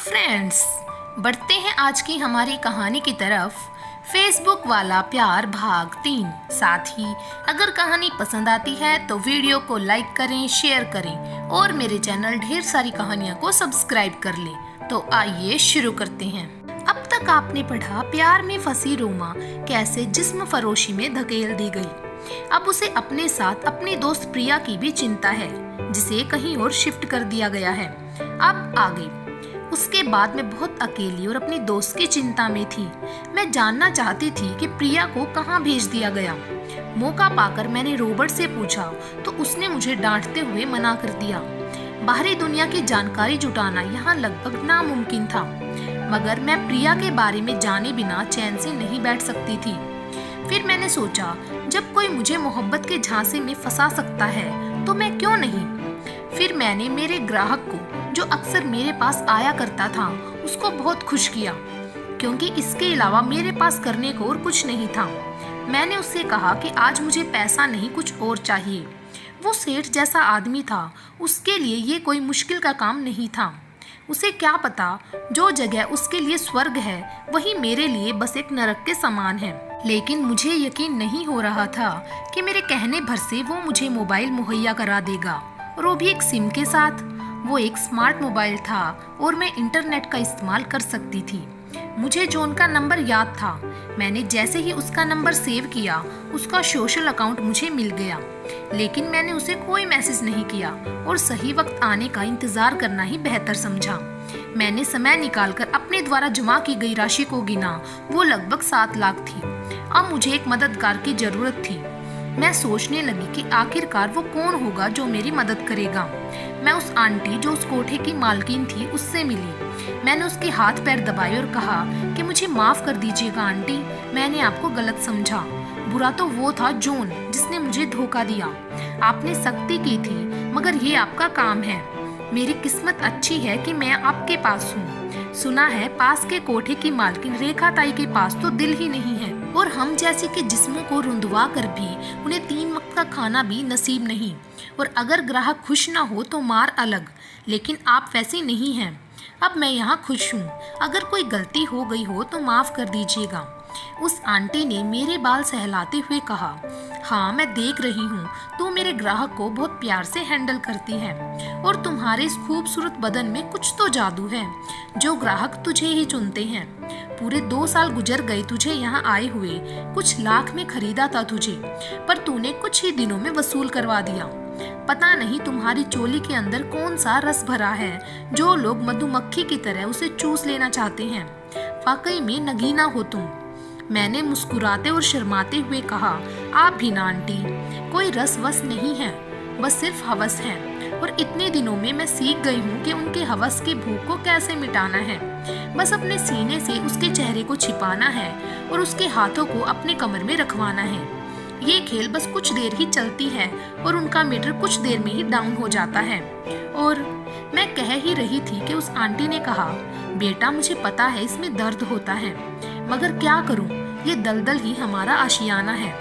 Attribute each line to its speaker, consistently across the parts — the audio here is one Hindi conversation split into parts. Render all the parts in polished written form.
Speaker 1: फ्रेंड्स, बढ़ते हैं आज की हमारी कहानी की तरफ। फेसबुक वाला प्यार भाग 3। साथ ही अगर कहानी पसंद आती है तो वीडियो को लाइक करें, शेयर करें और मेरे चैनल ढेर सारी कहानियां को सब्सक्राइब कर लें। तो आइए शुरू करते हैं। अब तक आपने पढ़ा प्यार में फंसी रोमा कैसे जिस्म फरोशी में धकेल दी गई। अब उसे अपने साथ अपनी दोस्त प्रिया की भी चिंता है, जिसे कहीं और शिफ्ट कर दिया गया है। अब आगे उसके बाद मैं बहुत अकेली और अपनी दोस्त की चिंता में थी। मैं जानना चाहती थी कि प्रिया को कहाँ भेज दिया गया। मौका पाकर मैंने रॉबर्ट से पूछा तो उसने मुझे डांटते हुए मना कर दिया। बाहरी दुनिया की जानकारी जुटाना यहाँ लगभग नामुमकिन था, मगर मैं प्रिया के बारे में जाने बिना चैन से नहीं बैठ सकती थी। फिर मैंने सोचा, जब कोई मुझे मोहब्बत के झांसे में फंसा सकता है तो मैं क्यों नहीं। फिर मैंने मेरे ग्राहक को, जो अक्सर मेरे पास आया करता था, उसको बहुत खुश किया, क्योंकि इसके अलावा मेरे पास करने को और कुछ नहीं था। मैंने उससे कहा कि आज मुझे पैसा नहीं, कुछ और चाहिए। वो सेठ जैसा आदमी था, उसके लिए ये कोई मुश्किल का काम नहीं था। उसे क्या पता, जो जगह उसके लिए स्वर्ग है वही मेरे लिए बस एक नरक के समान है। लेकिन मुझे यकीन नहीं हो रहा था कि मेरे कहने भर से वो मुझे मोबाइल मुहैया करा देगा, और वो भी एक सिम के साथ। वो एक स्मार्ट मोबाइल था और मैं इंटरनेट का इस्तेमाल कर सकती थी। मुझे जॉन का नंबर याद था। मैंने जैसे ही उसका नंबर सेव किया, उसका सोशल अकाउंट मुझे मिल गया। लेकिन मैंने उसे कोई मैसेज नहीं किया और सही वक्त आने का इंतजार करना ही बेहतर समझा। मैंने समय निकालकर अपने द्वारा जमा की गई राशि को गिना। वो लगभग 7 लाख थी। अब मुझे एक मददगार की जरूरत थी। मैं सोचने लगी कि आखिरकार वो कौन होगा जो मेरी मदद करेगा। मैं उस आंटी, जो उस कोठे की मालकिन थी, उससे मिली। मैंने उसके हाथ पैर दबाए और कहा कि मुझे माफ कर दीजिएगा आंटी, मैंने आपको गलत समझा। बुरा तो वो था जॉन, जिसने मुझे धोखा दिया। आपने सख्ती की थी, मगर ये आपका काम है। मेरी किस्मत अच्छी है कि मैं आपके पास हूँ। सुना है पास के कोठे की मालकिन रेखा ताई के पास तो दिल ही नहीं है, और हम जैसे के जिस्मों को रुंधवा कर भी उन्हें 3 वक्त का खाना भी नसीब नहीं, और अगर ग्राहक खुश ना हो तो मार अलग। लेकिन आप वैसे नहीं हैं। अब मैं यहाँ खुश हूँ। अगर कोई गलती हो गई हो तो माफ कर दीजिएगा। उस आंटी ने मेरे बाल सहलाते हुए कहा, हाँ मैं देख रही हूँ, तू मेरे ग्राहक को बहुत प्यार से हैंडल करती है, और तुम्हारे इस खूबसूरत बदन में कुछ तो जादू है, जो ग्राहक तुझे ही चुनते हैं। पूरे 2 साल गुजर गए तुझे यहाँ आए हुए। कुछ लाख में खरीदा था तुझे, पर तूने कुछ ही दिनों में वसूल करवा दिया। पता नहीं तुम्हारी चोली के अंदर कौन सा रस भरा है, जो लोग मधुमक्खी की तरह उसे चूस लेना चाहते हैं। वाकई में नगीना हो तुम। मैंने मुस्कुराते और शर्माते हुए कहा, आप भी ना आंटी, कोई रस वस नहीं है, बस सिर्फ हवस है। और इतने दिनों में मैं सीख गई हूँ कि उनके हवस की भूख को कैसे मिटाना है। बस अपने सीने से उसके चेहरे को छिपाना है और उसके हाथों को अपने कमर में रखवाना है। ये खेल बस कुछ देर ही चलती है और उनका मीटर कुछ देर में ही डाउन हो जाता है। और मैं कह ही रही थी कि उस आंटी ने कहा, बेटा मुझे पता है इसमें दर्द होता है, मगर क्या करूं, ये दलदल ही हमारा आशियाना है।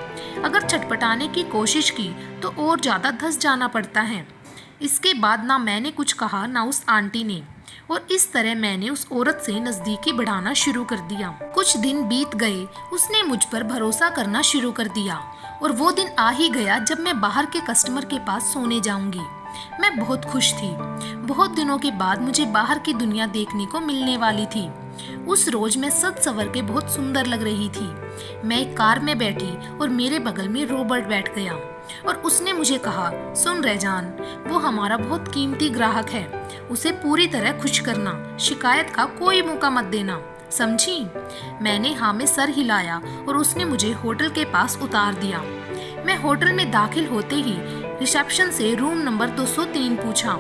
Speaker 1: अगर छटपटाने की कोशिश की तो और ज्यादा धंस जाना पड़ता है। इसके बाद ना मैंने कुछ कहा ना उस आंटी ने, और इस तरह मैंने उस औरत से नजदीकी बढ़ाना शुरू कर दिया। कुछ दिन बीत गए, उसने मुझ पर भरोसा करना शुरू कर दिया, और वो दिन आ ही गया जब मैं बाहर के कस्टमर के पास सोने जाऊंगी। मैं बहुत खुश थी। बहुत दिनों के बाद मुझे बाहर की दुनिया देखने को मिलने वाली थी। उस रोज मैं सज सवर के बहुत सुंदर लग रही थी। मैं एक कार में बैठी और मेरे बगल में रॉबर्ट बैठ गया, और उसने मुझे कहा, सुन रैजान, वो हमारा बहुत कीमती ग्राहक है, उसे पूरी तरह खुश करना, शिकायत का कोई मौका मत देना, समझी। मैंने हाँ में सर हिलाया और उसने मुझे होटल के पास उतार दिया। मैं होटल में दाखिल होते ही रिसेप्शन से रूम नंबर 203 पूछा,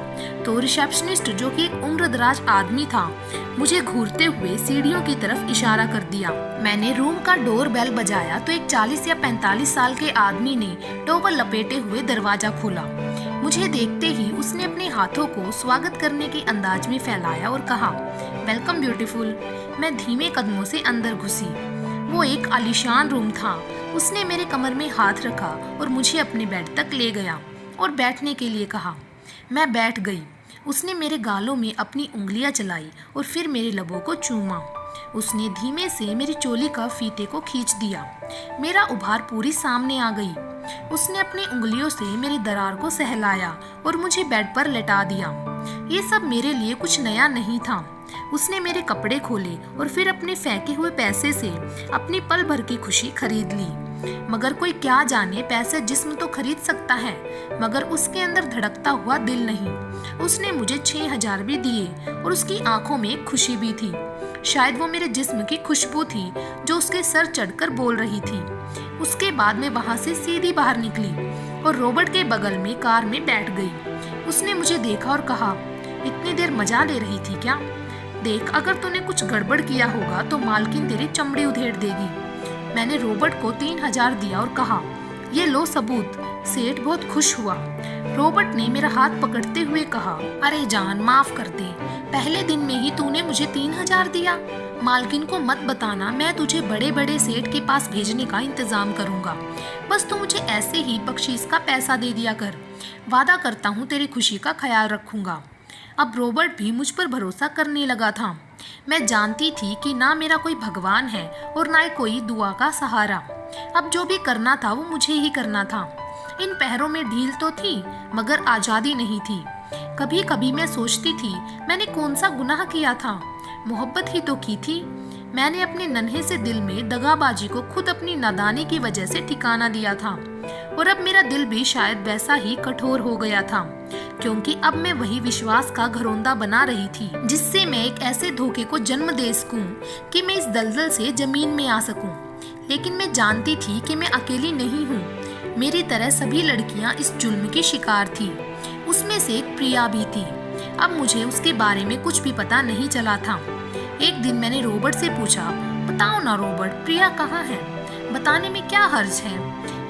Speaker 1: तो रिसेप्शनिस्ट, जो कि एक उम्रदराज आदमी था, मुझे घूरते हुए सीढ़ियों की तरफ इशारा कर दिया। मैंने रूम का डोर बेल बजाया तो एक 40 या 45 साल के आदमी ने टॉवल लपेटे हुए दरवाजा खोला। मुझे देखते ही उसने अपने हाथों को स्वागत करने के अंदाज में फैलाया और कहा, वेलकम ब्यूटीफुल। मैं धीमे कदमों से अंदर घुसी। वो एक आलीशान रूम था। उसने मेरे कमर में हाथ रखा और मुझे अपने बेड तक ले गया और बैठने के लिए कहा। मैं बैठ गई। उसने मेरे गालों में अपनी उंगलियां चलाई और फिर मेरे लबों को चूमा। उसने धीमे से मेरी चोली का फीते को खींच दिया। मेरा उभार पूरी सामने आ गई। उसने अपनी उंगलियों से मेरी दरार को सहलाया और मुझे बेड पर लेटा दिया। ये सब मेरे लिए कुछ नया नहीं था। उसने मेरे कपड़े खोले और फिर अपने फेंके हुए पैसे से अपनी पल भर की खुशी खरीद ली। मगर कोई क्या जाने, पैसे जिस्म तो खरीद सकता है, मगर उसके अंदर धड़कता हुआ दिल नहीं। उसने मुझे 6,000 भी दिए और उसकी आंखों में खुशी भी थी। शायद वो मेरे जिस्म की खुशबू थी जो उसके सर चढ़कर बोल रही थी। उसके बाद मैं वहां से सीधी बाहर निकली और रॉबर्ट के बगल में कार में बैठ गई। उसने मुझे देखा और कहा, इतनी देर मजा ले रही थी क्या? देख, अगर तूने कुछ गड़बड़ किया होगा तो मालकिन तेरी चमड़ी उधेड़ देगी। मैंने रॉबर्ट को 3,000 दिया और कहा, ये लो सबूत। सेठ बहुत खुश हुआ। रॉबर्ट ने मेरा हाथ पकड़ते हुए कहा, अरे जान, माफ कर दे, पहले दिन में ही तूने मुझे 3,000 दिया। मालकिन को मत बताना, मैं तुझे बड़े बड़े सेठ के पास भेजने का इंतजाम करूंगा। बस तू मुझे ऐसे ही बख्शीश का पैसा दे दिया कर। वादा करता हूँ तेरी खुशी का ख्याल रखूंगा। अब रॉबर्ट भी मुझ पर भरोसा करने लगा था। मैं जानती थी कि ना मेरा कोई भगवान है और ना कोई दुआ का सहारा। अब जो भी करना था वो मुझे ही करना था। इन पैरों में ढील तो थी, मगर आज़ादी नहीं थी। कभी कभी मैं सोचती थी, मैंने कौन सा गुनाह किया था? मोहब्बत ही तो की थी। मैंने अपने नन्हे से दिल में दगाबाजी को खुद अपनी नादानी की वजह से ठिकाना दिया था। और अब मेरा दिल भी शायद वैसा ही कठोर हो गया था, क्योंकि अब मैं वही विश्वास का घरौंदा बना रही थी जिससे मैं एक ऐसे धोखे को जन्म दे सकूं कि मैं इस दलदल से जमीन में आ सकूं। लेकिन मैं जानती थी कि मैं अकेली नहीं हूँ। मेरी तरह सभी लड़कियां इस जुल्म की शिकार थी। उसमें से एक प्रिया भी थी। अब मुझे उसके बारे में कुछ भी पता नहीं चला था। एक दिन मैंने रॉबर्ट से पूछा, बताओ ना रॉबर्ट, प्रिया कहाँ है? बताने में क्या हर्ज है?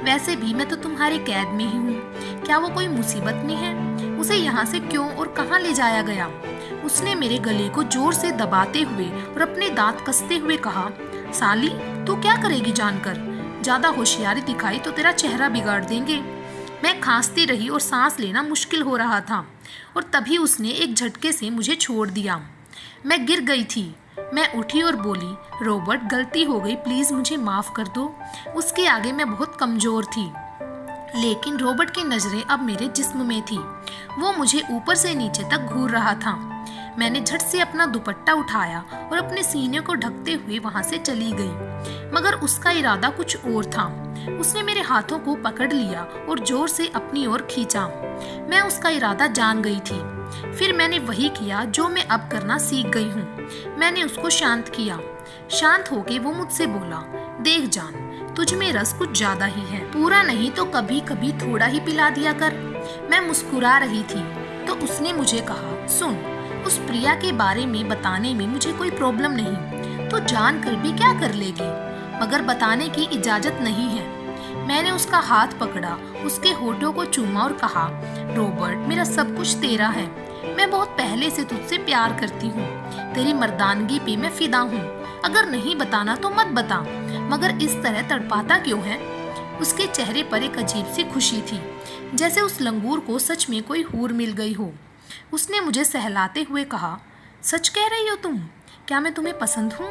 Speaker 1: वैसे भी मैं तो तुम्हारी कैद में ही हूँ। क्या वो कोई मुसीबत में है? उसे यहाँ से क्यों और कहाँ ले जाया गया? उसने मेरे गले को जोर से दबाते हुए और अपने दांत कसते हुए कहा, साली, तू क्या करेगी जानकर? ज्यादा होशियारी दिखाई तो तेरा चेहरा बिगाड़ देंगे। मैं खांसती रही और सांस लेना मुश्किल हो रहा था और तभी उसने एक झटके से मुझे छोड़ दिया। मैं गिर गई थी। मैं उठी और बोली, रॉबर्ट, गलती हो गई, प्लीज मुझे माफ कर दो। उसके आगे मैं बहुत कमजोर थी। लेकिन रॉबर्ट की नजरें अब मेरे जिस्म में थी। वो मुझे ऊपर से नीचे तक घूर रहा था। मैंने झट से अपना दुपट्टा उठाया और अपने सीने को ढकते हुए वहां से चली गई। मगर उसका इरादा कुछ और था। उसने मेरे हाथों को पकड़ लिया और जोर से अपनी ओर खींचा। मैं उसका इरादा जान गई थी। फिर मैंने वही किया जो मैं अब करना सीख गई हूँ। मैंने उसको शांत किया। शांत होके वो मुझसे बोला, देख जान, तुझ में रस कुछ ज्यादा ही है। पूरा नहीं तो कभी कभी थोड़ा ही पिला दिया कर। मैं मुस्कुरा रही थी तो उसने मुझे कहा, सुन, उस प्रिया के बारे में बताने में मुझे कोई प्रॉब्लम नहीं, तो जान कर भी क्या कर लेगी, मगर बताने की इजाजत नहीं है। मैंने उसका हाथ पकड़ा, उसके होठों को चूमा और कहा, रॉबर्ट, मेरा सब कुछ तेरा है। मैं बहुत पहले से तुझसे प्यार करती हूँ। तेरी मर्दानगी पे मैं फिदा हूँ। अगर नहीं बताना तो मत बता, मगर इस तरह तड़पाता क्यों है? उसके चेहरे पर एक अजीब सी खुशी थी, जैसे उस लंगूर को सच में कोई हूर मिल गई हो। उसने मुझे सहलाते हुए कहा, सच कह रही हो तुम? क्या मैं तुम्हें पसंद हूँ?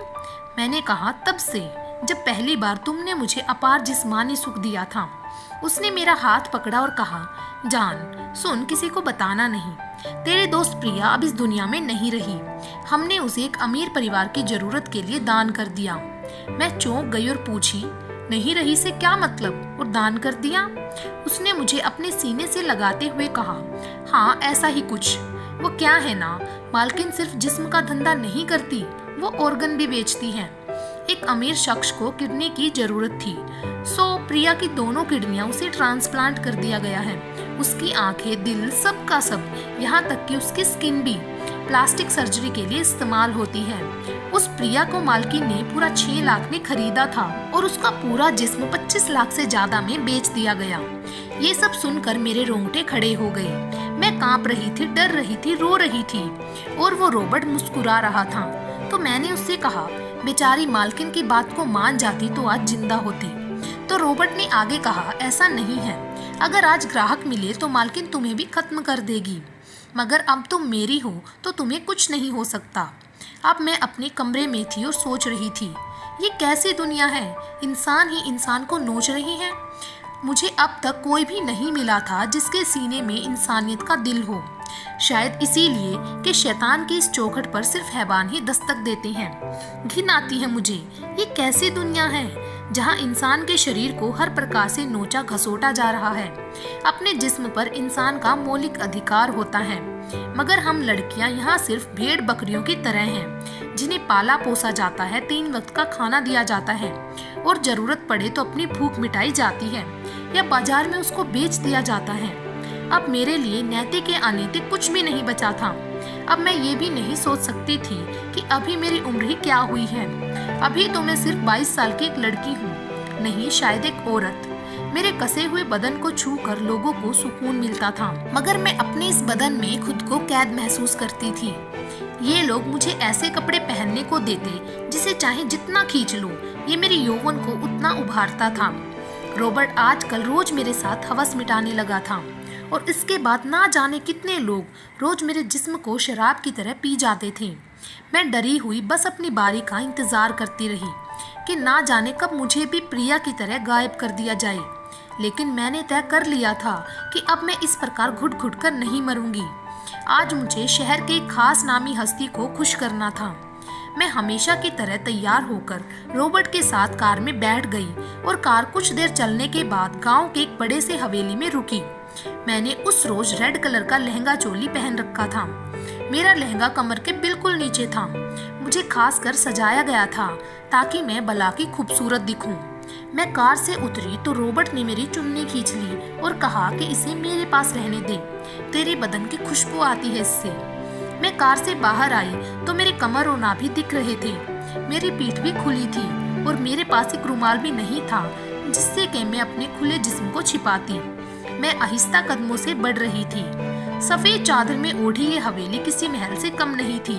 Speaker 1: मैंने कहा, तब से जब पहली बार तुमने मुझे अपार जिस्मानी सुख दिया था। उसने मेरा हाथ पकड़ा और कहा, जान सुन, किसी को बताना नहीं। तेरे दोस्त प्रिया अब इस दुनिया में नहीं रही। हमने उसे एक अमीर परिवार की जरूरत के लिए दान कर दिया। मैं चौंक गई और पूछी, नहीं रही से क्या मतलब, और दान कर दिया? उसने मुझे अपने सीने से लगाते हुए कहा, हाँ ऐसा ही कुछ। वो क्या है ना, मालकिन सिर्फ जिस्म का धंधा नहीं करती, वो ऑर्गन भी बेचती है। एक अमीर शख्स को किडनी की जरूरत थी, सो प्रिया की दोनों किडनियां उसे ट्रांसप्लांट कर दिया गया है। उसकी आंखें, दिल, सब का सब, यहाँ तक कि उसकी स्किन भी प्लास्टिक सर्जरी के लिए इस्तेमाल होती है। उस प्रिया को मालकिन ने पूरा 6 लाख में खरीदा था और उसका पूरा जिस्म 25 लाख से ज्यादा में बेच दिया गया। ये सब सुनकर मेरे रोंगटे खड़े हो गए। मैं कांप रही थी, डर रही थी, रो रही थी, और वो रॉबर्ट मुस्कुरा रहा था। तो मैंने उससे कहा, बेचारी मालकिन की बात को मान जाती तो आज जिंदा होती। तो रॉबर्ट ने आगे कहा, ऐसा नहीं है, अगर आज ग्राहक मिले तो मालकिन तुम्हें भी खत्म कर देगी। मगर अब तुम मेरी हो तो तुम्हें कुछ नहीं हो सकता। अब मैं अपने कमरे में थी और सोच रही थी, ये कैसी दुनिया है, इंसान ही इंसान को नोच रही है। मुझे अब तक कोई भी नहीं मिला था जिसके सीने में इंसानियत का दिल हो। शायद इसीलिए कि शैतान की इस चौखट पर सिर्फ हैवान ही दस्तक देते हैं। घिन आती है मुझे, ये कैसी दुनिया है जहाँ इंसान के शरीर को हर प्रकार से नोचा घसोटा जा रहा है। अपने जिस्म पर इंसान का मौलिक अधिकार होता है, मगर हम लड़कियां यहाँ सिर्फ भेड़ बकरियों की तरह हैं, जिन्हें पाला पोसा जाता है, 3 वक्त का खाना दिया जाता है और जरूरत पड़े तो अपनी भूख मिटाई जाती है या बाजार में उसको बेच दिया जाता है। अब मेरे लिए नैतिक या अनैतिक कुछ भी नहीं बचा था। अब मैं ये भी नहीं सोच सकती थी कि अभी मेरी उम्र ही क्या हुई है। अभी तो मैं सिर्फ 22 साल की एक लड़की हूँ, नहीं शायद एक औरत। मेरे कसे हुए बदन को छूकर लोगों को सुकून मिलता था, मगर मैं अपने इस बदन में खुद को कैद महसूस करती थी। ये लोग मुझे ऐसे कपड़े पहनने को देते जिसे चाहे जितना खींच लो, ये मेरे यौवन को उतना उभारता था। रॉबर्ट आजकल रोज मेरे साथ हवस मिटाने लगा था और इसके बाद ना जाने कितने लोग रोज मेरे जिस्म को शराब की तरह पी जाते थे। मैं डरी हुई बस अपनी बारी का इंतजार करती रही कि ना जाने कब मुझे भी प्रिया की तरह गायब कर दिया जाए। लेकिन मैंने तय कर लिया था कि अब मैं इस प्रकार घुट घुट कर नहीं मरूंगी। आज मुझे शहर के खास नामी हस्ती को खुश करना था। मैं हमेशा की तरह तैयार होकर रॉबर्ट के साथ कार में बैठ गई और कार कुछ देर चलने के बाद गांव के एक बड़े से हवेली में रुकी। मैंने उस रोज रेड कलर का लहंगा चोली पहन रखा था। मेरा लहंगा कमर के बिल्कुल नीचे था। मुझे खास कर सजाया गया था ताकि मैं भला की खूबसूरत दिखूं। मैं कार से उतरी तो रॉबर्ट ने मेरी चुन्नी खींच ली और कहा कि इसे मेरे पास रहने दे, तेरे बदन की खुशबू आती है इससे। मैं कार से बाहर आई तो मेरे कमर और नाभि दिख रहे थे। मेरी पीठ भी खुली थी और मेरे पास एक रुमाल भी नहीं था जिससे कि मैं अपने खुले जिस्म को छिपाती। मैं आहिस्ता कदमों से बढ़ रही थी। सफेद चादर में ओढ़ी ये हवेली किसी महल से कम नहीं थी।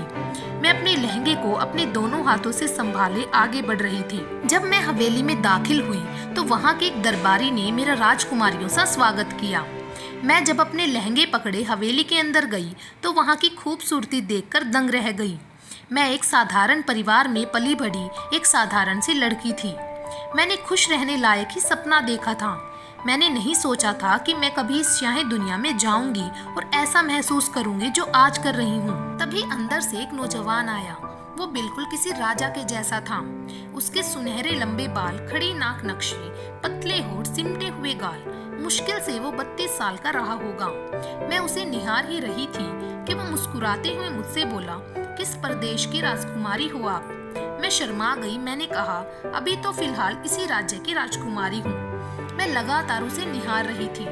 Speaker 1: मैं अपने लहंगे को अपने दोनों हाथों से संभाले आगे बढ़ रही थी। जब मैं हवेली में दाखिल हुई तो वहाँ के एक दरबारी ने मेरा राजकुमारियों सा स्वागत किया। मैं जब अपने लहंगे पकड़े हवेली के अंदर गई तो वहाँ की खूबसूरती देखकर दंग रह गई। मैं एक साधारण परिवार में पली बढ़ी एक साधारण सी लड़की थी। मैंने खुश रहने लायक ही सपना देखा था। मैंने नहीं सोचा था कि मैं कभी इस स्याही दुनिया में जाऊंगी और ऐसा महसूस करूंगी जो आज कर रही हूँ। तभी अंदर से एक नौजवान आया। वो बिल्कुल किसी राजा के जैसा था। उसके सुनहरे लंबे बाल, खड़ी नाक नक्शे, पतले होठ, सिमटे हुए गाल। मुश्किल से वो 32 साल का रहा होगा। मैं उसे निहार ही रही थी कि वो मुस्कुराते हुए मुझसे बोला, किस प्रदेश की राजकुमारी हो आप? मैं शर्मा गई। मैंने कहा, अभी तो फिलहाल इसी राज्य की राजकुमारी हूँ। मैं लगातार उसे निहार रही थी।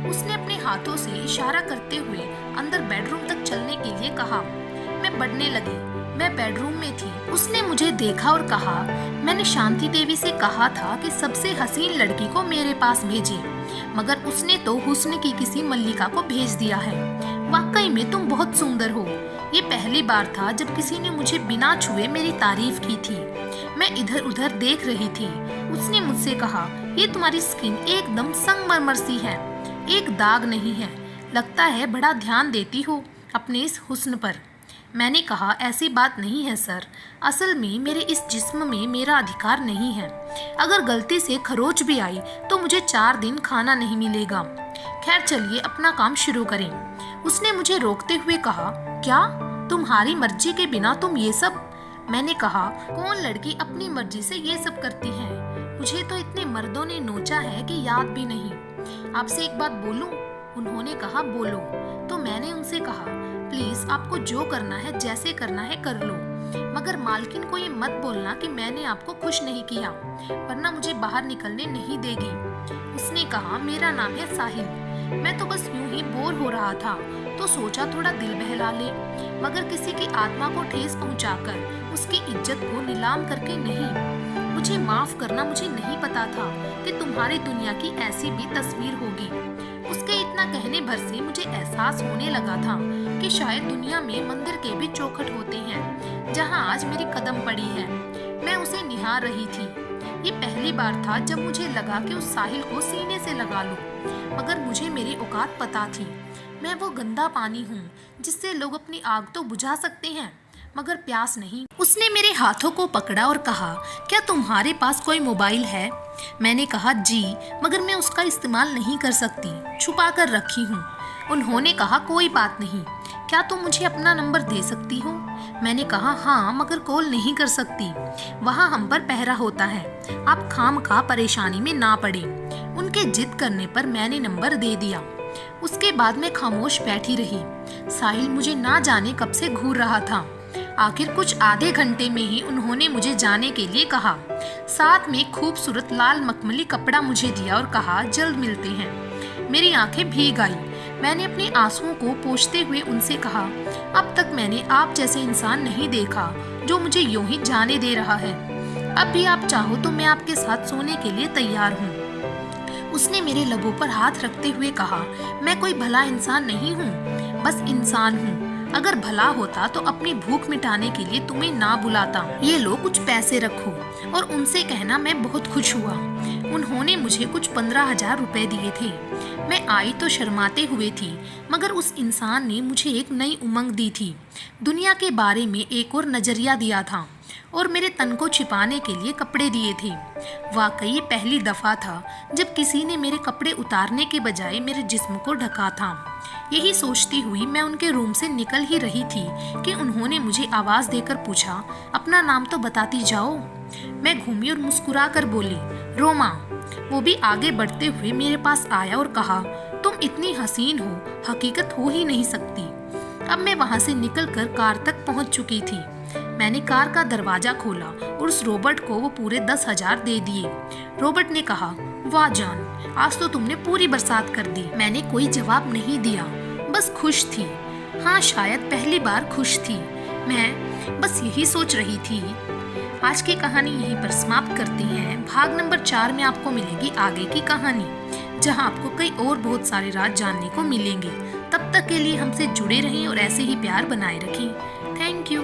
Speaker 1: उसने अपने हाथों से इशारा करते हुए अंदर बेडरूम तक चलने के लिए कहा। मैं बढ़ने लगी। मैं बेडरूम में थी। उसने मुझे देखा और कहा, मैंने शांति देवी से कहा था कि सबसे हसीन लड़की को मेरे पास भेजे, मगर उसने तो हुस्न की किसी मल्लिका को भेज दिया है। वाकई में तुम बहुत सुंदर हो। ये पहली बार था जब किसी ने मुझे बिना छुए मेरी तारीफ की थी। मैं इधर उधर देख रही थी। उसने मुझसे कहा, ये तुम्हारी स्किन एकदम संगमरमर सी है, एक दाग नहीं है। लगता है बड़ा ध्यान देती हो अपने इस हुस्न पर। मैंने कहा, ऐसी बात नहीं है सर, असल में मेरे इस जिस्म में मेरा अधिकार नहीं है। अगर गलती से खरोच भी आई तो मुझे 4 दिन खाना नहीं मिलेगा। खैर चलिए अपना काम शुरू करें। उसने मुझे रोकते हुए कहा, क्या तुम्हारी मर्जी के बिना तुम ये सब? मैंने कहा, कौन लड़की अपनी मर्जी से ये सब करती है? मुझे तो इतने मर्दों ने नोचा है कि याद भी नहीं। आपसे एक बात बोलूं? उन्होंने कहा, बोलो। तो मैंने उनसे कहा, प्लीज आपको जो करना है, जैसे करना है कर लो, मगर मालकिन को ये मत बोलना कि मैंने आपको खुश नहीं किया, वरना मुझे बाहर निकलने नहीं देगी। उसने कहा, मेरा नाम है साहिल। मैं तो बस यूं ही बोर हो रहा था तो सोचा थोड़ा दिल बहला ले, मगर किसी की आत्मा को ठेस पहुंचाकर उसकी इज्जत को नीलाम करके नहीं। मुझे माफ करना, मुझे नहीं पता था कि तुम्हारी दुनिया की ऐसी भी तस्वीर होगी। उसके इतना कहने भर से मुझे एहसास होने लगा था कि शायद दुनिया में मंदिर के भी चौखट होते हैं जहां आज मेरी कदम पड़ी है। मैं उसे निहार रही थी। ये पहली बार था जब मुझे लगा कि उस साहिल को सीने से लगा लूं, मगर मुझे मेरी औकात पता थी। मैं वो गंदा पानी हूँ जिससे लोग अपनी आग तो बुझा सकते हैं मगर प्यास नहीं। उसने मेरे हाथों को पकड़ा और कहा, क्या तुम्हारे पास कोई मोबाइल है? मैंने कहा जी, मगर मैं उसका इस्तेमाल नहीं कर सकती, छुपा कर रखी हूँ। उन्होंने कहा, कोई बात नहीं, क्या तुम मुझे अपना नंबर दे सकती हो? मैंने कहा हाँ, मगर कॉल नहीं कर सकती, वहाँ हम पर पहरा होता है, आप खामखा परेशानी में ना पड़े। उनके जिद करने पर मैंने नंबर दे दिया। उसके बाद मैं खामोश बैठी रही। साहिल मुझे ना जाने कब से घूर रहा था। आखिर कुछ आधे घंटे में ही उन्होंने मुझे जाने के लिए कहा। साथ में खूबसूरत लाल मखमली कपड़ा मुझे दिया और कहा, जल्द मिलते हैं। मेरी आंखें भीग आई। मैंने अपने आंसुओं को पोंछते हुए उनसे कहा, अब तक मैंने आप जैसे इंसान नहीं देखा जो मुझे यूं ही जाने दे रहा है। अब भी आप चाहो तो मैं आपके साथ सोने के लिए तैयार हूँ। उसने मेरे लबों पर हाथ रखते हुए कहा, मैं कोई भला इंसान नहीं हूँ, बस इंसान हूँ। अगर भला होता तो अपनी भूख मिटाने के लिए तुम्हें ना बुलाता। ये लो कुछ पैसे रखो और उनसे कहना मैं बहुत खुश हुआ। उन्होंने मुझे कुछ 15,000 रुपए दिए थे। मैं आई तो शर्माते हुए थी, मगर उस इंसान ने मुझे एक नई उमंग दी थी। दुनिया के बारे में एक और नजरिया दिया था और मेरे तन को छिपाने के लिए कपड़े दिए थे। वाकई ये पहली दफा था जब किसी ने मेरे कपड़े उतारने के बजाय मेरे जिस्म को ढका था। यही सोचती हुई मैं उनके रूम से निकल ही रही थी कि उन्होंने मुझे आवाज देकर पूछा, अपना नाम तो बताती जाओ। मैं घूमी और मुस्कुरा कर बोली, रोमा। वो भी आगे बढ़ते हुए मेरे पास आया और कहा, तुम इतनी हसीन हो, हकीकत हो ही नहीं सकती। अब मैं वहां से निकलकर कार तक पहुंच चुकी थी। मैंने कार का दरवाजा खोला और उस रोबोट को वो पूरे 10,000 दे दिए। रोबोट ने कहा, वाह जान, आज तो तुमने पूरी बरसात कर दी। मैंने कोई जवाब नहीं दिया, बस खुश थी। हाँ, शायद पहली बार खुश थी। मैं बस यही सोच रही थी। आज की कहानी यहीं पर समाप्त करती हैं। भाग नंबर 4 में आपको मिलेगी आगे की कहानी, जहां आपको कई और बहुत सारे राज जानने को मिलेंगे। तब तक के लिए हमसे जुड़े रहें और ऐसे ही प्यार बनाए रखें। Thank you.